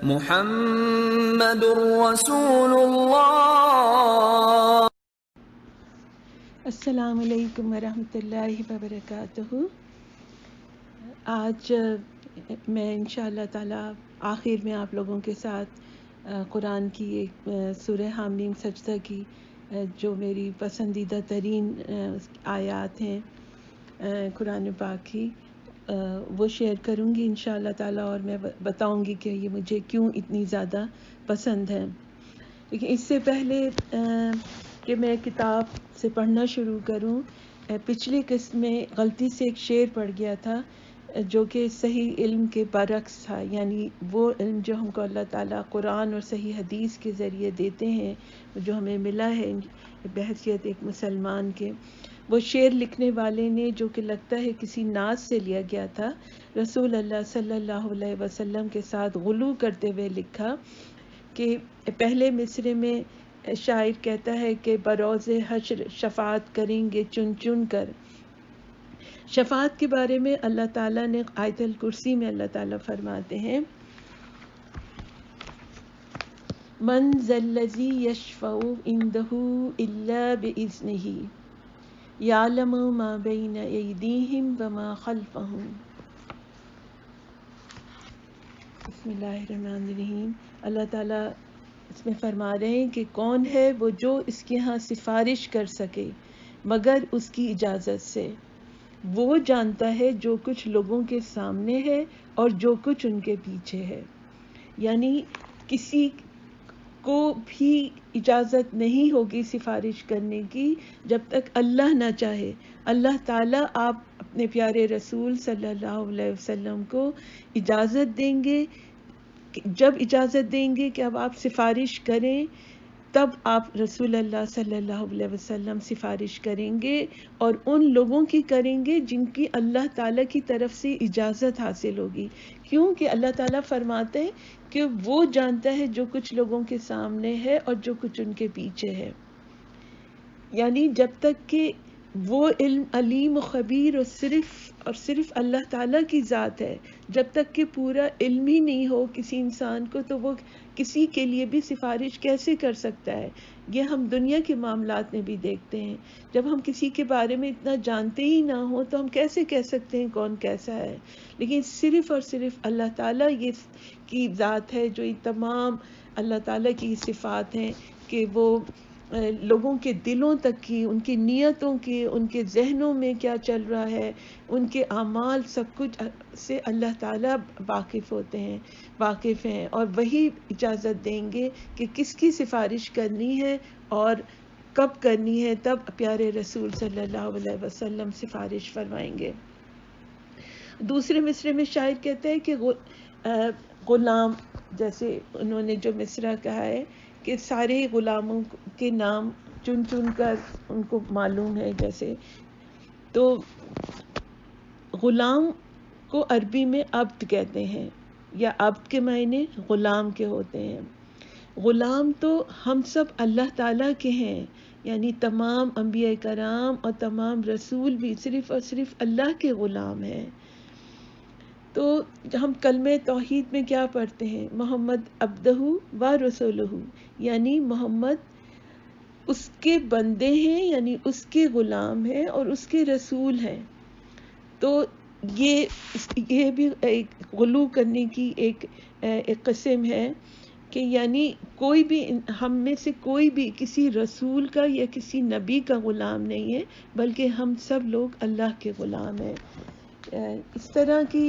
محمد رسول اللہ۔ السلام علیکم ورحمۃ اللہ وبرکاتہ۔ آج میں انشاءاللہ تعالی آخر میں آپ لوگوں کے ساتھ قرآن کی ایک سورہ حامیم سجدہ کی جو میری پسندیدہ ترین آیات ہیں قرآن پاک کی، وہ شیئر کروں گی انشاءاللہ تعالی، اور میں بتاؤں گی کہ یہ مجھے کیوں اتنی زیادہ پسند ہے۔ لیکن اس سے پہلے کہ میں کتاب سے پڑھنا شروع کروں، پچھلی قسط میں غلطی سے ایک شعر پڑھ گیا تھا جو کہ صحیح علم کے برعکس تھا، یعنی وہ علم جو ہم کو اللہ تعالیٰ قرآن اور صحیح حدیث کے ذریعے دیتے ہیں، جو ہمیں ملا ہے بحیثیت ایک مسلمان کے، وہ شعر لکھنے والے نے، جو کہ لگتا ہے کسی ناز سے لیا گیا تھا، رسول اللہ صلی اللہ علیہ وسلم کے ساتھ غلو کرتے ہوئے لکھا کہ پہلے مصرعے میں شاعر کہتا ہے کہ بروز حشر شفاعت کریں گے چن چن کر۔ شفاعت کے بارے میں اللہ تعالیٰ نے آیت الکرسی میں اللہ تعالیٰ فرماتے ہیں، من ذا الذی یشفع عنده الا باذنہ یعلم ما بین ایدیہم وما خلفہم۔ بسم اللہ الرحمن الرحیم۔ اللہ تعالیٰ اس میں فرما رہے ہیں کہ کون ہے وہ جو اس کے ہاں سفارش کر سکے مگر اس کی اجازت سے، وہ جانتا ہے جو کچھ لوگوں کے سامنے ہے اور جو کچھ ان کے پیچھے ہے۔ یعنی کسی کو بھی اجازت نہیں ہوگی سفارش کرنے کی جب تک اللہ نہ چاہے۔ اللہ تعالیٰ آپ اپنے پیارے رسول صلی اللہ علیہ وسلم کو اجازت دیں گے، جب اجازت دیں گے کہ اب آپ سفارش کریں، تب آپ رسول اللہ صلی اللہ علیہ وسلم سفارش کریں گے، اور ان لوگوں کی کریں گے جن کی اللہ تعالیٰ کی طرف سے اجازت حاصل ہوگی، کیونکہ اللہ تعالیٰ فرماتے ہیں کہ وہ جانتا ہے جو کچھ لوگوں کے سامنے ہے اور جو کچھ ان کے پیچھے ہے۔ یعنی جب تک کہ وہ علم علیم و خبیر اور صرف اللہ تعالیٰ کی ذات ہے، جب تک کہ پورا علم ہی نہیں ہو کسی انسان کو، تو وہ کسی کے لیے بھی سفارش کیسے کر سکتا ہے؟ یہ ہم دنیا کے معاملات میں بھی دیکھتے ہیں، جب ہم کسی کے بارے میں اتنا جانتے ہی نہ ہوں تو ہم کیسے کہہ سکتے ہیں کون کیسا ہے؟ لیکن صرف اور صرف اللہ تعالیٰ یہ کی ذات ہے جو تمام اللہ تعالیٰ کی صفات ہیں کہ وہ لوگوں کے دلوں تک کی، ان کی نیتوں کی، ان کے ذہنوں میں کیا چل رہا ہے، ان کے اعمال، سب کچھ سے اللہ تعالیٰ واقف ہیں، اور وہی اجازت دیں گے کہ کس کی سفارش کرنی ہے اور کب کرنی ہے، تب پیارے رسول صلی اللہ علیہ وسلم سفارش فرمائیں گے۔ دوسرے مصرعے میں شاعر کہتے ہیں کہ غلام، جیسے انہوں نے جو مصرعہ کہا ہے کہ سارے غلاموں کے نام چن چن کر ان کو معلوم ہے، جیسے تو غلام کو عربی میں عبد کہتے ہیں، یا عبد کے معنی غلام کے ہوتے ہیں۔ غلام تو ہم سب اللہ تعالیٰ کے ہیں، یعنی تمام انبیاء کرام اور تمام رسول بھی صرف اور صرف اللہ کے غلام ہیں۔ تو ہم کلمہ توحید میں کیا پڑھتے ہیں؟ محمد عبدہ و رسولہ، یعنی محمد اس کے بندے ہیں، یعنی اس کے غلام ہیں اور اس کے رسول ہیں۔ تو یہ بھی ایک غلو کرنے کی ایک قسم ہے کہ یعنی کوئی بھی ہم میں سے کوئی بھی کسی رسول کا یا کسی نبی کا غلام نہیں ہے، بلکہ ہم سب لوگ اللہ کے غلام ہیں۔ اس طرح کی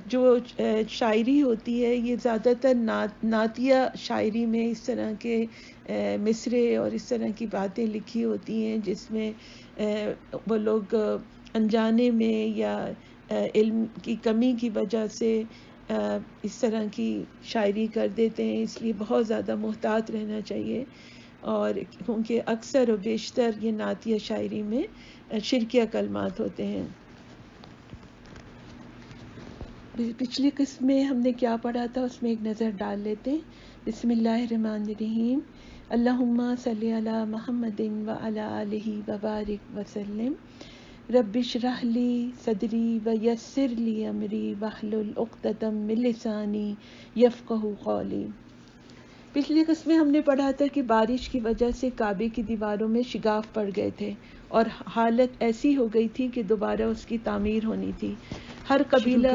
جو شاعری ہوتی ہے، یہ زیادہ تر نعتیہ شاعری میں اس طرح کے مصرعے اور اس طرح کی باتیں لکھی ہوتی ہیں، جس میں وہ لوگ انجانے میں یا علم کی کمی کی وجہ سے اس طرح کی شاعری کر دیتے ہیں، اس لیے بہت زیادہ محتاط رہنا چاہیے، اور کیونکہ اکثر و بیشتر یہ نعتیہ شاعری میں شرکیہ کلمات ہوتے ہیں۔ پچھلی قسم میں ہم نے کیا پڑھا تھا، اس میں ایک نظر ڈال لیتے ہیں۔ بسم اللہ الرحمن الرحیم۔ اللہم صلی علی محمد وعلی آلہ وبارک وسلم۔ رب اشرح لی صدری ویسر لی امری واحلل عقدۃ من لسانی یفقہوا قولی۔ پچھلی قسط میں ہم نے پڑھا تھا کہ بارش کی وجہ سے کعبے کی دیواروں میں شگاف پڑ گئے تھے اور حالت ایسی ہو گئی تھی کہ دوبارہ اس کی تعمیر ہونی تھی۔ ہر قبیلہ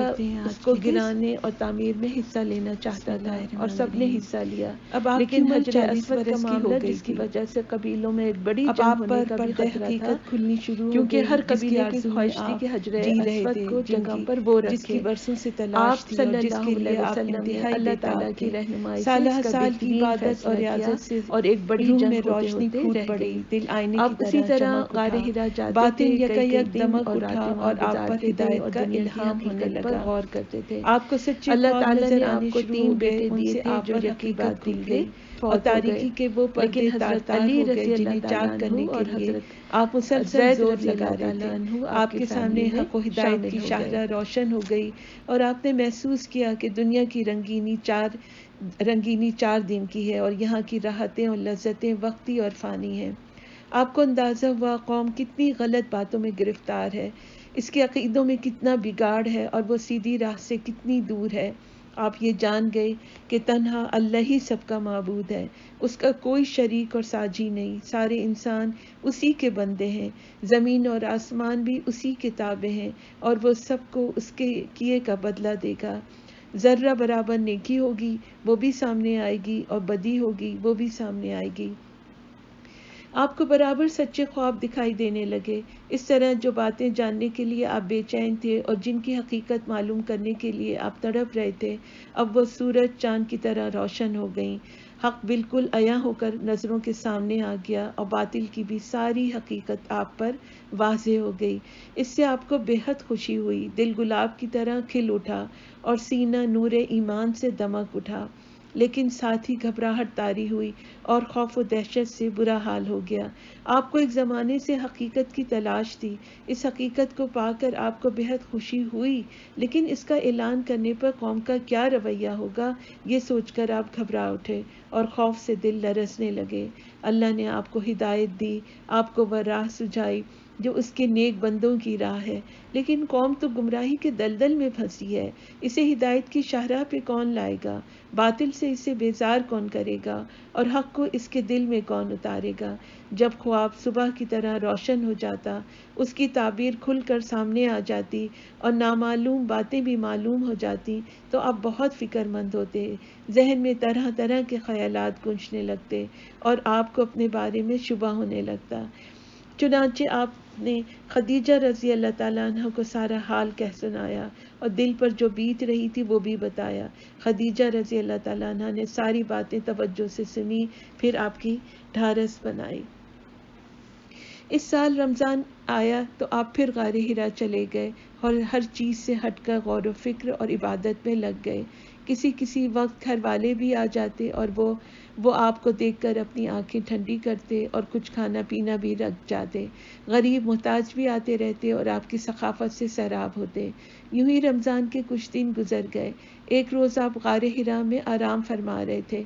اس کو گرانے اور تعمیر میں حصہ لینا چاہتا تھا اور سب نے حصہ لیا۔ اب لیکن حجر اسود کا معاملہ جس کی وجہ سے قبیلوں میں ایک بڑی جنگ ہونے کا بھی خطرہ تھا، کھلنی شروع کیونکہ ہر قبیلے کی خواہش تھی کہ حجر اسود کو جگہ پر وہ رکھے، جس کی برسوں سے تلاش آپ تھی صلی اور جس اللہ کے علیہ لیے آپ وسلم نے انتہائی اللہ تعالیٰ بےتاب کی تھے۔ رہنمائی سے سالہ اس کا سال کی بہترین عبادت اور فیصلہ کیا ریاضت سے اور ایک بڑی روح جنگ میں ہوتے روشنی ہوتے پھوٹ رہ پڑی، گئی۔ دل آئینے آپ کی اسی طرح طرح چمک غار اٹھا، ہرا جاتے باطن تھے، یکا کئی یک دن دمک اور اٹھا راتیں وہاں اور آپ پر گزارتے تھے ہدایت اور کا دنیا کی الہام ہونے حقیقت پر لگا۔ غور کرتے تھے۔ آپ کو سچے اللہ خواب تعالیٰ نظر نے آنے آپ کو شروع 3 ہو گئے، بیٹے ان دیے سے تھے آپ جو پر حقیقت حقیقت کھل کھل گئی گئی اور فوت ہو گئے، تاریکی کے وہ لیکن پردے تار حضرت تار علی ہو گئے رضی اللہ جنہیں تعالیٰ چاک عنہ کرنے کے اور لیے حضرت آپ مسلسل زید زور رضی لگا اللہ رہے تعالیٰ تھے۔ عنہ آپ کے سامنے میں حق و ہدایت شامل کی ہو گئے۔ شاہراہ روشن ہو گئی اور آپ نے محسوس کیا کہ دنیا کی رنگینی 4 دن کی ہے اور یہاں کی راحتیں اور لذتیں وقتی اور فانی ہیں۔ آپ کو اندازہ ہوا قوم کتنی غلط باتوں میں گرفتار ہے، اس کے عقیدوں میں کتنا بگاڑ ہے اور وہ سیدھی راہ سے کتنی دور ہے۔ آپ یہ جان گئے کہ تنہا اللہ ہی سب کا معبود ہے، اس کا کوئی شریک اور ساجی نہیں، سارے انسان اسی کے بندے ہیں، زمین اور آسمان بھی اسی کے تابع ہیں اور وہ سب کو اس کے کیے کا بدلہ دے گا۔ ذرہ برابر نیکی ہوگی وہ بھی سامنے آئے گی اور بدی ہوگی وہ بھی سامنے آئے گی۔ آپ کو برابر سچے خواب دکھائی دینے لگے۔ اس طرح جو باتیں جاننے کے لیے آپ بے چین تھے اور جن کی حقیقت معلوم کرنے کے لیے آپ تڑپ رہے تھے، اب وہ سورج چاند کی طرح روشن ہو گئیں۔ حق بالکل عیاں ہو کر نظروں کے سامنے آ گیا اور باطل کی بھی ساری حقیقت آپ پر واضح ہو گئی۔ اس سے آپ کو بے حد خوشی ہوئی، دل گلاب کی طرح کھل اٹھا اور سینہ نور ایمان سے دمک اٹھا، لیکن ساتھ ہی گھبراہٹ طاری ہوئی اور خوف و دہشت سے برا حال ہو گیا۔ آپ کو ایک زمانے سے حقیقت کی تلاش تھی، اس حقیقت کو پا کر آپ کو بے حد خوشی ہوئی، لیکن اس کا اعلان کرنے پر قوم کا کیا رویہ ہوگا یہ سوچ کر آپ گھبرا اٹھے اور خوف سے دل لرزنے لگے۔ اللہ نے آپ کو ہدایت دی، آپ کو وہ راہ سجائی جو اس کے نیک بندوں کی راہ ہے، لیکن قوم تو گمراہی کے دلدل میں پھنسی ہے، اسے ہدایت کی شاہراہ پہ کون لائے گا، باطل سے اسے بیزار کون کرے گا اور حق کو اس کے دل میں کون اتارے گا۔ جب خواب صبح کی طرح روشن ہو جاتا، اس کی تعبیر کھل کر سامنے آ جاتی اور نامعلوم باتیں بھی معلوم ہو جاتی تو آپ بہت فکر مند ہوتے، ذہن میں طرح طرح کے خیالات گونجنے لگتے اور آپ کو اپنے بارے میں شبہ ہونے لگتا۔ چنانچہ آپ نے خدیجہ رضی اللہ تعالیٰ عنہ کو سارا حال کہہ سنایا اور دل پر جو بیت رہی تھی وہ بھی بتایا۔ خدیجہ رضی اللہ تعالیٰ عنہ نے ساری باتیں توجہ سے سنی، پھر آپ کی ڈھارس بنائی۔ اس سال رمضان آیا تو آپ پھر غار حرا چلے گئے اور ہر چیز سے ہٹ کر غور و فکر اور عبادت میں لگ گئے۔ کسی وقت گھر والے بھی آ جاتے اور وہ آپ کو دیکھ کر اپنی آنکھیں ٹھنڈی کرتے اور کچھ کھانا پینا بھی رکھ جاتے۔ غریب محتاج بھی آتے رہتے اور آپ کی ثقافت سے سیراب ہوتے۔ یوں ہی رمضان کے کچھ دن گزر گئے۔ ایک روز آپ غار حرا میں آرام فرما رہے تھے،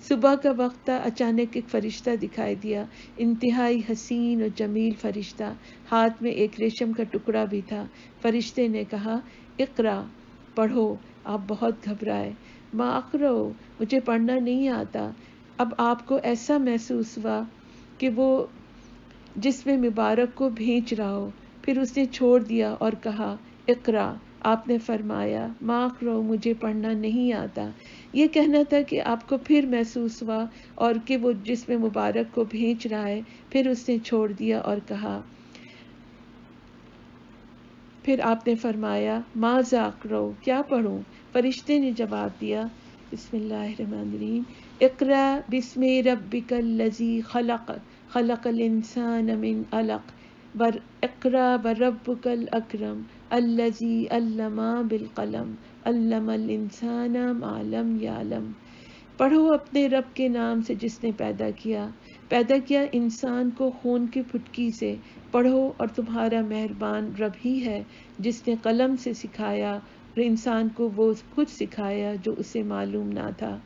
صبح کا وقت تھا، اچانک ایک فرشتہ دکھائی دیا، انتہائی حسین اور جمیل فرشتہ، ہاتھ میں ایک ریشم کا ٹکڑا بھی تھا۔ فرشتے نے کہا، اقرا، پڑھو۔ آپ بہت گھبرائے، ما اقرأ، مجھے پڑھنا نہیں آتا۔ اب آپ کو ایسا محسوس ہوا کہ وہ جسم مبارک کو بھینچ رہا ہو، پھر اس نے چھوڑ دیا اور کہا، اقرا۔ آپ نے فرمایا، ما اقرأ، مجھے پڑھنا نہیں آتا۔ یہ کہنا تھا کہ آپ کو پھر محسوس ہوا اور کہ وہ جسم مبارک کو بھینچ رہا ہے، پھر اس نے چھوڑ دیا اور کہا، پھر آپ نے فرمایا، ماذا اقرأ، کیا پڑھوں؟ فرشتے نے جواب دیا، بسم اللہ الرحمن الرحیم، اقرأ بسم ربک الذی خلق، خلق الانسان من علق، اقرأ وربک الاکرم الذی علم بالقلم، علم الانسان ما لم یعلم۔ پڑھو اپنے رب کے نام سے جس نے پیدا کیا انسان کو خون کی پھٹکی سے، پڑھو اور تمہارا مہربان رب ہی ہے جس نے قلم سے سکھایا اور انسان کو وہ کچھ سکھایا جو اسے معلوم نہ تھا۔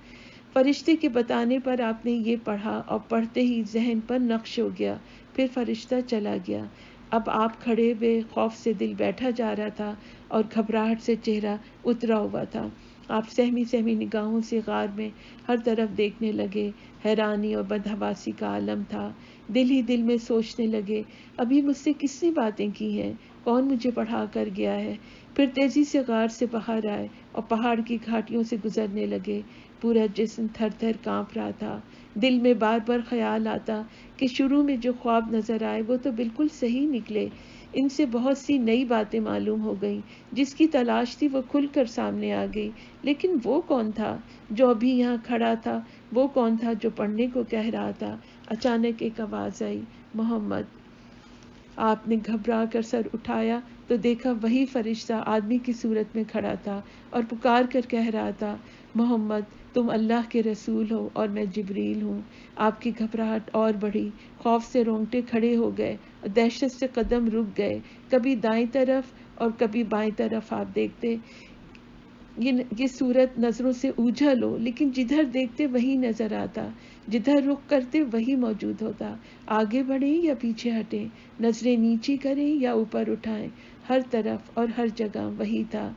فرشتے کے بتانے پر آپ نے یہ پڑھا اور پڑھتے ہی ذہن پر نقش ہو گیا، پھر فرشتہ چلا گیا۔ اب آپ کھڑے ہوئے، خوف سے دل بیٹھا جا رہا تھا اور گھبراہٹ سے چہرہ اترا ہوا تھا۔ آپ سہمی سہمی نگاہوں سے غار میں ہر طرف دیکھنے لگے۔ حیرانی اور بدحواسی کا عالم تھا۔ دل ہی دل میں سوچنے لگے، ابھی مجھ سے کس نے باتیں کی ہیں، کون مجھے پڑھا کر گیا ہے؟ پھر تیزی سے غار سے باہر آئے اور پہاڑ کی گھاٹیوں سے گزرنے لگے۔ پورا جسم تھر تھر کانپ رہا تھا۔ دل میں بار بار خیال آتا کہ شروع میں جو خواب نظر آئے وہ تو بالکل صحیح نکلے، ان سے بہت سی نئی باتیں معلوم ہو گئیں، جس کی تلاش تھی وہ کھل کر سامنے آ گئی۔ لیکن وہ کون تھا جو ابھی یہاں کھڑا تھا؟ وہ کون تھا جو پڑھنے کو کہہ رہا تھا؟ اچانک ایک آواز آئی، محمد۔ آپ نے گھبرا کر سر اٹھایا تو دیکھا وہی فرشتہ آدمی کی صورت میں کھڑا تھا اور پکار کر کہہ رہا تھا، محمد تم اللہ کے رسول ہو اور میں جبریل ہوں۔ آپ کی گھبراہٹ اور بڑھی، خوف سے رونگٹے کھڑے ہو گئے اور دہشت سے قدم رک گئے۔ کبھی دائیں طرف اور کبھی بائیں طرف آپ دیکھتے، یہ صورت نظروں سے اوجھل ہو، لیکن جدھر دیکھتے وہی نظر آتا، جدھر رخ کرتے وہی موجود ہوتا۔ آگے بڑھیں یا پیچھے ہٹیں، نظریں نیچی کریں یا اوپر اٹھائیں، ہر طرف اور ہر جگہ وہی تھا۔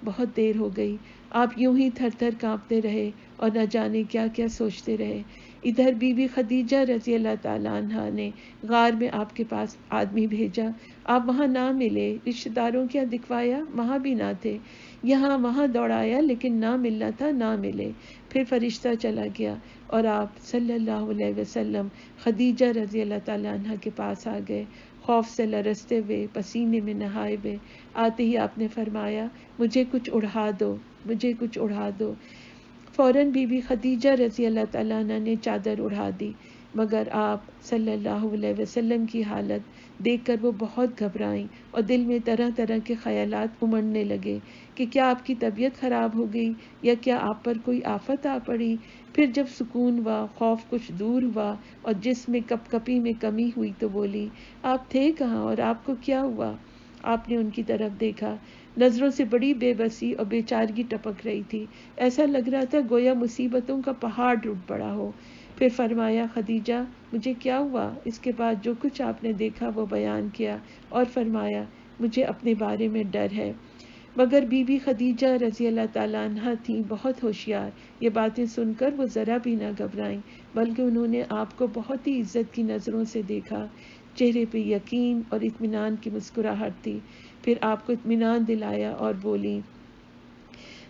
بہت دیر ہو گئی۔ آپ یوں ہی تھر تھر کانپتے رہے اور نہ جانے کیا کیا سوچتے رہے۔ ادھر بی بی خدیجہ رضی اللہ تعالیٰ عنہا نے غار میں آپ کے پاس آدمی بھیجا۔ آپ وہاں نہ ملے، رشتہ داروں کیا دکھوایا، وہاں بھی نہ تھے، یہاں وہاں دوڑایا، لیکن نہ ملنا تھا، نہ ملے۔ پھر فرشتہ چلا گیا اور آپ صلی اللہ علیہ وسلم خدیجہ رضی اللہ تعالیٰ عنہ کے پاس آ گئے، خوف سے لرزتے ہوئے، پسینے میں نہائے ہوئے۔ آتے ہی آپ نے فرمایا، مجھے کچھ اڑھا دو، مجھے کچھ اڑھا دو۔ فوراً بی بی خدیجہ رضی اللہ تعالیٰ عنہ نے چادر اڑھا دی، مگر آپ صلی اللہ علیہ وسلم کی حالت دیکھ کر وہ بہت گھبرائیں اور دل میں طرح طرح کے خیالات امڑنے لگے کہ کیا آپ کی طبیعت خراب ہو گئی یا کیا آپ پر کوئی آفت آ پڑی۔ پھر جب سکون ہوا، خوف کچھ دور ہوا اور جسم میں کپ کپی میں کمی ہوئی تو بولی، آپ تھے کہاں اور آپ کو کیا ہوا؟ آپ نے ان کی طرف دیکھا، نظروں سے بڑی بے بسی اور بے چارگی ٹپک رہی تھی، ایسا لگ رہا تھا گویا مصیبتوں کا پہاڑ ٹوٹ پڑا ہو۔ پھر فرمایا، خدیجہ مجھے کیا ہوا؟ اس کے بعد جو کچھ آپ نے دیکھا وہ بیان کیا اور فرمایا، مجھے اپنے بارے میں ڈر ہے۔ مگر بی بی خدیجہ رضی اللہ تعالیٰ عنہا تھیں بہت ہوشیار، یہ باتیں سن کر وہ ذرا بھی نہ گھبرائیں، بلکہ انہوں نے آپ کو بہت ہی عزت کی نظروں سے دیکھا، چہرے پہ یقین اور اطمینان کی مسکراہٹ تھی۔ پھر آپ کو اطمینان دلایا اور بولی،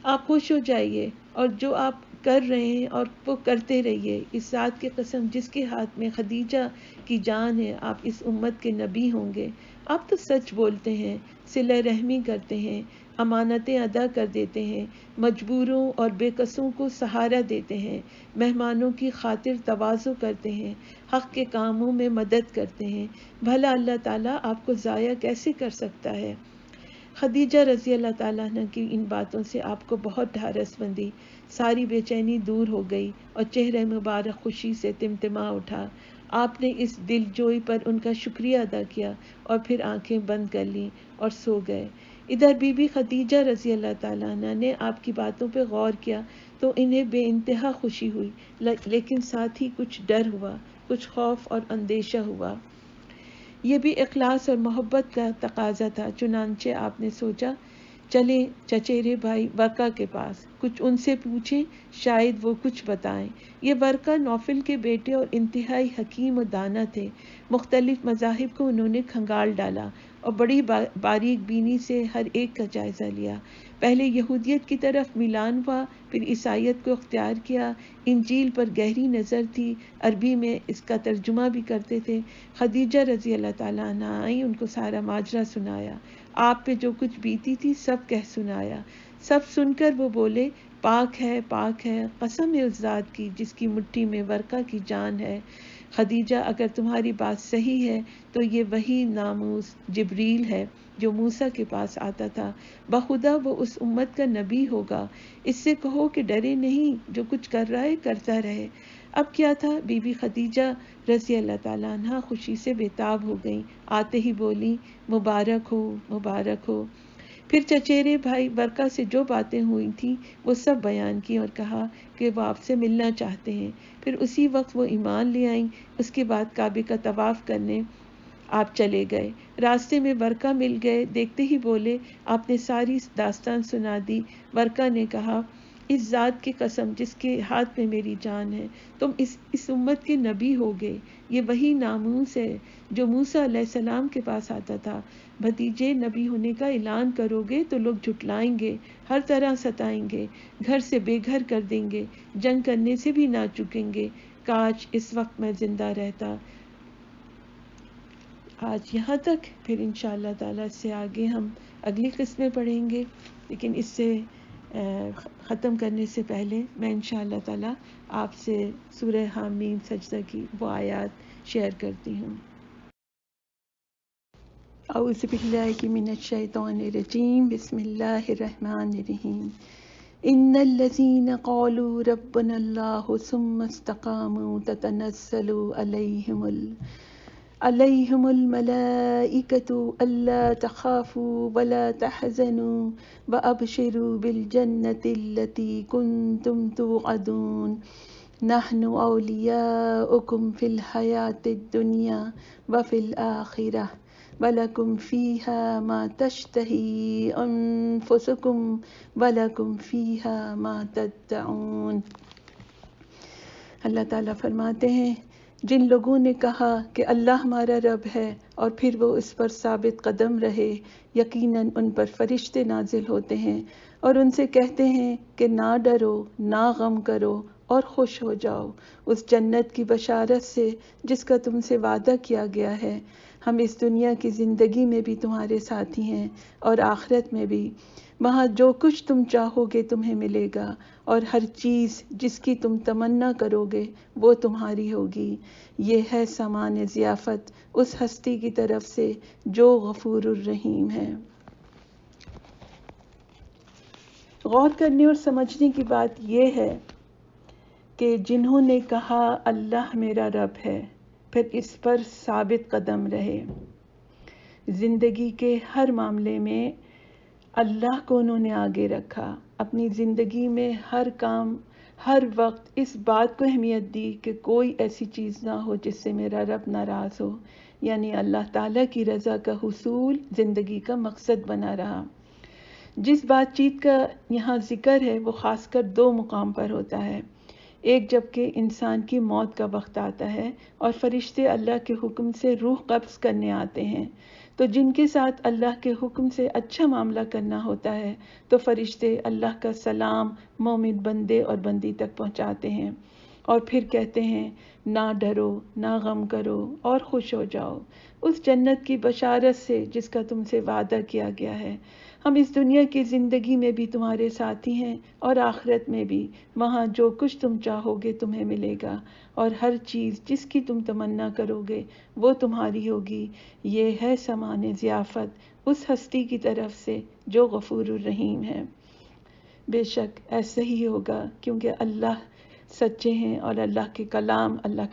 آپ خوش ہو جائیے اور جو آپ کر رہے ہیں اور وہ کرتے رہیے، اس ذات کی قسم جس کے ہاتھ میں خدیجہ کی جان ہے، آپ اس امت کے نبی ہوں گے۔ آپ تو سچ بولتے ہیں، صلہ رحمی کرتے ہیں، امانتیں ادا کر دیتے ہیں، مجبوروں اور بے کسوں کو سہارا دیتے ہیں، مہمانوں کی خاطر تواضع کرتے ہیں، حق کے کاموں میں مدد کرتے ہیں، بھلا اللہ تعالیٰ آپ کو ضائع کیسے کر سکتا ہے؟ خدیجہ رضی اللہ تعالیٰ عنہ کی ان باتوں سے آپ کو بہت ڈھارس بندھی، ساری بے چینی دور ہو گئی اور چہرہ مبارک خوشی سے تمتما اٹھا۔ آپ نے اس دل جوئی پر ان کا شکریہ ادا کیا اور پھر آنکھیں بند کر لیں اور سو گئے۔ ادھر بی بی خدیجہ رضی اللہ تعالیٰ عنہ نے آپ کی باتوں پہ غور کیا تو انہیں بے انتہا خوشی ہوئی، لیکن ساتھ ہی کچھ ڈر ہوا، کچھ خوف اور اندیشہ ہوا۔ یہ بھی اخلاص اور محبت کا تقاضا تھا، چنانچہ آپ نے سوچا چلیں چچیرے بھائی ورقہ کے پاس، کچھ ان سے پوچھیں، شاید وہ کچھ بتائیں۔ یہ ورقہ نوفل کے بیٹے اور انتہائی حکیم و دانا تھے۔ مختلف مذاہب کو انہوں نے کھنگال ڈالا اور بڑی باریک بینی سے ہر ایک کا جائزہ لیا۔ پہلے یہودیت کی طرف میلان ہوا، پھر عیسائیت کو اختیار کیا، انجیل پر گہری نظر تھی، عربی میں اس کا ترجمہ بھی کرتے تھے۔ خدیجہ رضی اللہ تعالیٰ عنہ آئیں، ان کو سارا ماجرا سنایا، آپ پہ جو کچھ بیتی تھی سب کہہ سنایا۔ سب سن کر وہ بولے، پاک ہے، پاک ہے، قسم ہے اس ذات کی جس کی مٹھی میں ورقہ کی جان ہے۔ خدیجہ اگر تمہاری بات صحیح ہے تو یہ وہی ناموس جبریل ہے جو موسیٰ کے پاس آتا تھا، بخدا وہ اس امت کا نبی ہوگا۔ اس سے کہو کہ ڈرے نہیں، جو کچھ کر رہا ہے کرتا رہے۔ اب کیا تھا، بی بی خدیجہ رضی اللہ تعالیٰ عنہا خوشی سے بےتاب ہو گئیں، آتے ہی بولی، مبارک ہو، مبارک ہو۔ پھر چچیرے بھائی ورقہ سے جو باتیں ہوئی تھیں وہ سب بیان کی اور کہا کہ وہ آپ سے ملنا چاہتے ہیں۔ پھر اسی وقت وہ ایمان لے آئیں۔ اس کے بعد کعبے کا طواف کرنے آپ چلے گئے۔ راستے میں ورقہ مل گئے، دیکھتے ہی بولے آپ نے ساری داستان سنا دی۔ ورقہ نے کہا اس ذات کی قسم جس کے ہاتھ میں میری جان ہے، تم اس امت کے نبی ہوگے۔ یہ وہی ناموس ہے جو موسیٰ علیہ السلام کے پاس آتا تھا۔ بھتیجے نبی ہونے کا اعلان کرو گے تو لوگ جھٹلائیں گے، ہر طرح ستائیں گے، گھر سے بے گھر کر دیں گے، جنگ کرنے سے بھی نہ چکیں گے۔ کاش اس وقت میں زندہ رہتا۔ آج یہاں تک، پھر انشاءاللہ تعالیٰ اس سے آگے ہم اگلی قسمیں پڑھیں گے، لیکن اس سے ختم کرنے سے پہلے میں انشاءاللہ تعالیٰ آپ سے سورہ حامیم سجدہ کی وہ آیات شیئر کرتی ہوں۔ اعوذ باللہ من الشیطان الرجیم، بسم اللہ الرحمن الرحیم۔ ان الذین قالوا ربنا اللہ ثم استقاموا تتنزل علیہم الملائکۃ الا تخافوا ولا تحزنوا وابشروا بالجنة التي كنتم توعدون نحن اولیاؤکم فی الحیاة الدنیا وفی الآخرہ وَلَكُمْ فِيهَا مَا تَشْتَهِي أَنفُسُكُمْ وَلَكُمْ فِيهَا مَا تَدَّعُونَ۔ اللہ تعالیٰ فرماتے ہیں جن لوگوں نے کہا کہ اللہ ہمارا رب ہے اور پھر وہ اس پر ثابت قدم رہے، یقیناً ان پر فرشتے نازل ہوتے ہیں اور ان سے کہتے ہیں کہ نہ ڈرو، نہ غم کرو اور خوش ہو جاؤ اس جنت کی بشارت سے جس کا تم سے وعدہ کیا گیا ہے۔ ہم اس دنیا کی زندگی میں بھی تمہارے ساتھی ہیں اور آخرت میں بھی۔ وہاں جو کچھ تم چاہو گے تمہیں ملے گا اور ہر چیز جس کی تم تمنا کرو گے وہ تمہاری ہوگی۔ یہ ہے سامان ضیافت اس ہستی کی طرف سے جو غفور الرحیم ہے۔ غور کرنے اور سمجھنے کی بات یہ ہے کہ جنہوں نے کہا اللہ میرا رب ہے، پھر اس پر ثابت قدم رہے، زندگی کے ہر معاملے میں اللہ کو انہوں نے آگے رکھا، اپنی زندگی میں ہر کام ہر وقت اس بات کو اہمیت دی کہ کوئی ایسی چیز نہ ہو جس سے میرا رب ناراض ہو، یعنی اللہ تعالیٰ کی رضا کا حصول زندگی کا مقصد بنا رہا۔ جس بات چیت کا یہاں ذکر ہے وہ خاص کر دو مقام پر ہوتا ہے۔ ایک جب کہ انسان کی موت کا وقت آتا ہے اور فرشتے اللہ کے حکم سے روح قبض کرنے آتے ہیں، تو جن کے ساتھ اللہ کے حکم سے اچھا معاملہ کرنا ہوتا ہے تو فرشتے اللہ کا سلام مومن بندے اور بندی تک پہنچاتے ہیں اور پھر کہتے ہیں نہ ڈرو، نہ غم کرو اور خوش ہو جاؤ اس جنت کی بشارت سے جس کا تم سے وعدہ کیا گیا ہے۔ ہم اس دنیا کی زندگی میں بھی تمہارے ساتھی ہیں اور آخرت میں بھی، وہاں جو کچھ تم چاہو گے تمہیں ملے گا اور ہر چیز جس کی تم تمنا کرو گے وہ تمہاری ہوگی۔ یہ ہے سامان ضیافت اس ہستی کی طرف سے جو غفور الرحیم ہے۔ بے شک ایسا ہی ہوگا کیونکہ اللہ سچے ہیں اور اللہ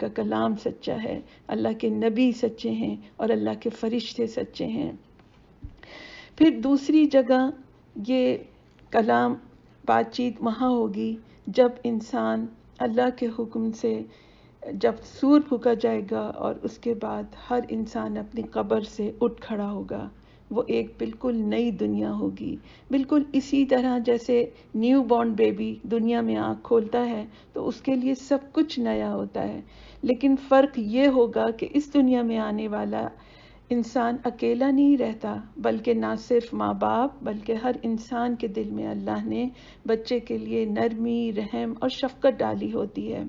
کا کلام سچا ہے، اللہ کے نبی سچے ہیں اور اللہ کے فرشتے سچے ہیں۔ پھر دوسری جگہ یہ کلام بات چیت وہاں ہوگی جب انسان اللہ کے حکم سے، جب سور پھونکا جائے گا اور اس کے بعد ہر انسان اپنی قبر سے اٹھ کھڑا ہوگا، وہ ایک بالکل نئی دنیا ہوگی۔ بالکل اسی طرح جیسے نیو بورن بیبی دنیا میں آنکھ کھولتا ہے تو اس کے لیے سب کچھ نیا ہوتا ہے، لیکن فرق یہ ہوگا کہ اس دنیا میں آنے والا انسان اکیلا نہیں رہتا، بلکہ نہ صرف ماں باپ بلکہ ہر انسان کے دل میں اللہ نے بچے کے لیے نرمی، رحم اور شفقت ڈالی ہوتی ہے۔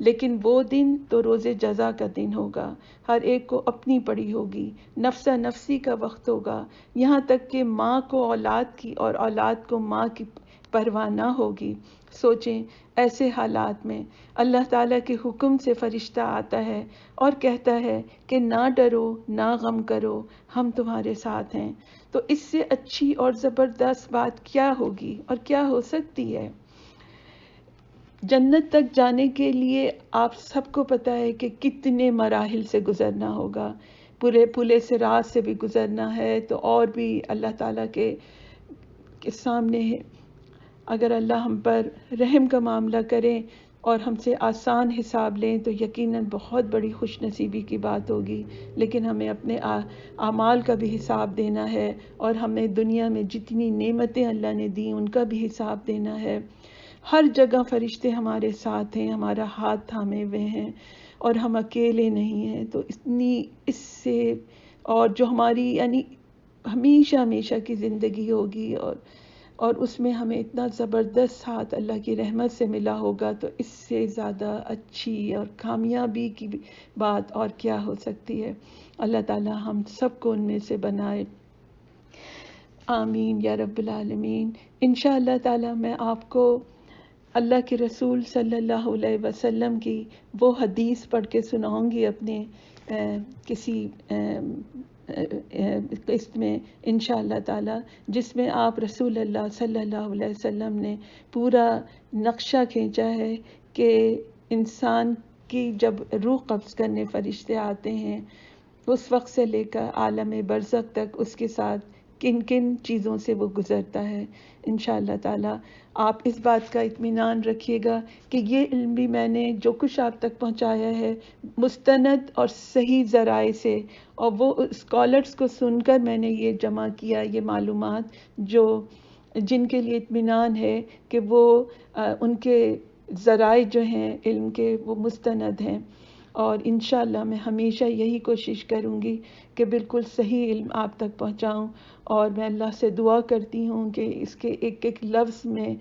لیکن وہ دن تو روز جزا کا دن ہوگا، ہر ایک کو اپنی پڑی ہوگی، نفسا نفسی کا وقت ہوگا، یہاں تک کہ ماں کو اولاد کی اور اولاد کو ماں کی پرواہ نہ ہوگی۔ سوچیں ایسے حالات میں اللہ تعالیٰ کے حکم سے فرشتہ آتا ہے اور کہتا ہے کہ نہ ڈرو، نہ غم کرو، ہم تمہارے ساتھ ہیں، تو اس سے اچھی اور زبردست بات کیا ہوگی اور کیا ہو سکتی ہے؟ جنت تک جانے کے لیے آپ سب کو پتہ ہے کہ کتنے مراحل سے گزرنا ہوگا، پورے پلے صراط سے بھی گزرنا ہے، تو اور بھی اللہ تعالیٰ کے سامنے اگر اللہ ہم پر رحم کا معاملہ کریں اور ہم سے آسان حساب لیں تو یقیناً بہت بڑی خوش نصیبی کی بات ہوگی، لیکن ہمیں اپنے اعمال کا بھی حساب دینا ہے، اور ہمیں دنیا میں جتنی نعمتیں اللہ نے دی ان کا بھی حساب دینا ہے۔ ہر جگہ فرشتے ہمارے ساتھ ہیں، ہمارا ہاتھ تھامے ہوئے ہیں، اور ہم اکیلے نہیں ہیں۔ تو اس سے اور جو ہماری یعنی ہمیشہ ہمیشہ کی زندگی ہوگی، اور اس میں ہمیں اتنا زبردست ہاتھ اللہ کی رحمت سے ملا ہوگا، تو اس سے زیادہ اچھی اور کامیابی کی بات اور کیا ہو سکتی ہے۔ اللہ تعالی ہم سب کو ان میں سے بنائے، آمین یا رب العالمین۔ انشاءاللہ تعالی میں آپ کو اللہ کے رسول صلی اللہ علیہ وسلم کی وہ حدیث پڑھ کے سناؤں گی اپنے کسی قسط میں انشاءاللہ تعالی، جس میں آپ رسول اللہ صلی اللہ علیہ وسلم نے پورا نقشہ کھینچا ہے کہ انسان کی جب روح قبض کرنے فرشتے آتے ہیں، اس وقت سے لے کر عالم برزخ تک اس کے ساتھ کن کن چیزوں سے وہ گزرتا ہے۔ انشاءاللہ تعالی آپ اس بات کا اطمینان رکھیے گا کہ یہ علم بھی میں نے جو کچھ آپ تک پہنچایا ہے مستند اور صحیح ذرائع سے، اور وہ اسکالرس کو سن کر میں نے یہ جمع کیا، یہ معلومات جن کے لیے اطمینان ہے کہ وہ ان کے ذرائع جو ہیں علم کے وہ مستند ہیں، اور انشاءاللہ میں ہمیشہ یہی کوشش کروں گی کہ بالکل صحیح علم آپ تک پہنچاؤں، اور میں اللہ سے دعا کرتی ہوں کہ اس کے ایک ایک لفظ میں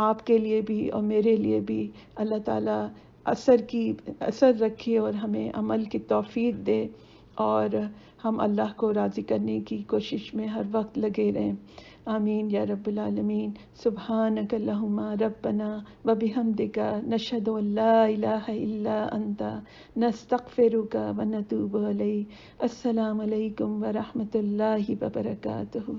آپ کے لیے بھی اور میرے لیے بھی اللہ تعالیٰ اثر رکھے اور ہمیں عمل کی توفیق دے، اور ہم اللہ کو راضی کرنے کی کوشش میں ہر وقت لگے رہیں۔ آمین یا رب العالمین۔ سبحانک اللہم ربنا وبحمدک نشہد ان لا الہ الا انت نستغفرک ونتوب الیک۔ السلام علیکم ورحمۃ اللہ وبرکاتہ۔